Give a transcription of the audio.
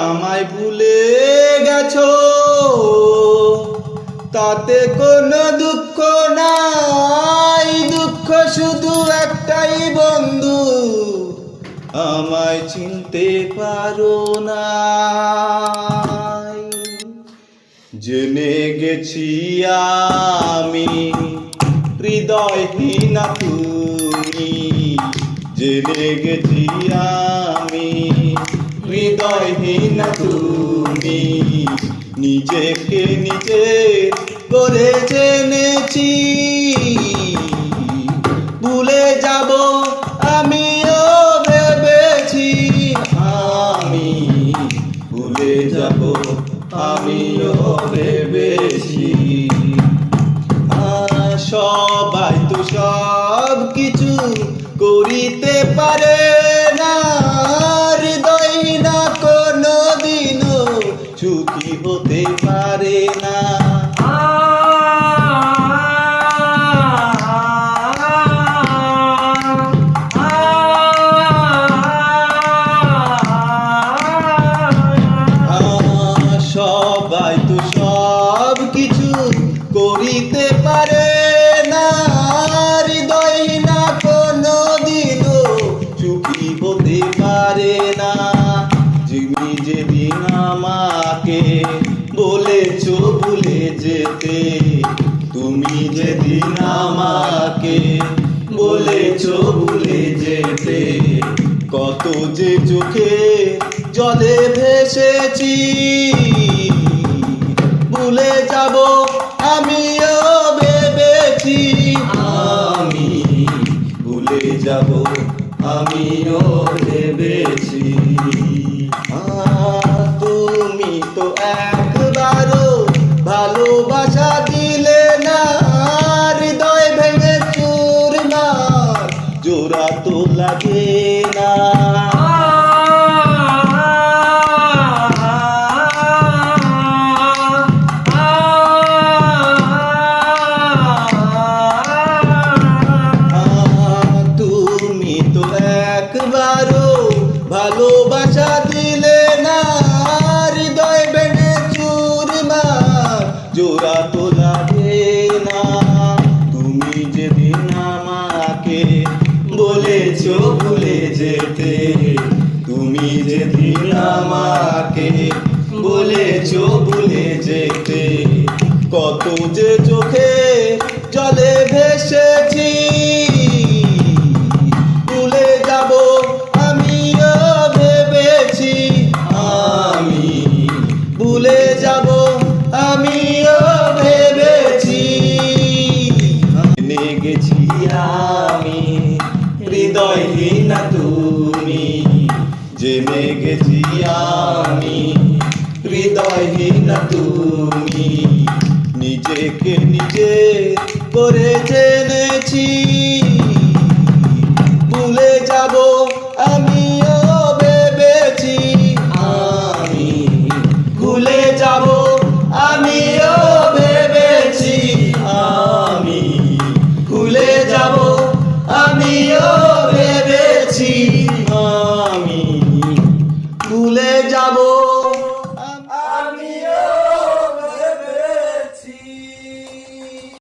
আমায় ভুলে গেছো, তাতে কোনো দুঃখ নাই। দুঃখ শুধু একটাই বন্ধু, আমায় চিনতে পারো না। জেনে গেছি আমি হৃদয়হীনা তুমি, জেনে গেছি আমি হৃদয়হীনা তুমি। নিজেকে নিজে করে জেনেছি, ভুলে যাব আমিও ভেবেছি। আমি ভুলে যাব আমিও ভেবেছি। সবাই তো সব কিছু করিতে পারে না, হৃদয়হীনা কোনো দিনও সুখী হতে পারে না। সবাই তো সব কিছু করিতে পারে না, হৃদয়হীনা কোনো দিনও সুখী হতে পারে না। তুমি যেদিন আমাকে বলেছো ভুলে যেতে, তুমি যেদিন আমাকে বলেছো ভুলে যেতে, কত যে চোখে জলে ভেসেছি। ভুলে যাব আমিও ভেবেছি, আমি ভুলে যাব আমিও ভেবেছি। তুমি তো একবারও ভালোবাসা দিলে না, হৃদয় ভেঙে চুরমার জোড়া তো লাগে না। তুমি তো একবারও ভালোবাসা দিলে না, হৃদয় ভেঙে চুরমার জোড়া তো লাগে না। তুমি যেদিন আমাকে বলেছো ভুলে যেতে, তুমি যেদিন আমাকে বলেছো ভুলে যেতে, কত যে চোখে জলে ভেসেছি। ভুলে যাব আমিও ভেবেছি, আমি ভুলে যাব আমিও ভেবেছি। জেনে গেছি আমি হৃদয়হীনা তুমি, জেনে গেছি আমি হৃদয়হীনা তুমি। নিজেকে নিজে করে জেনেছি।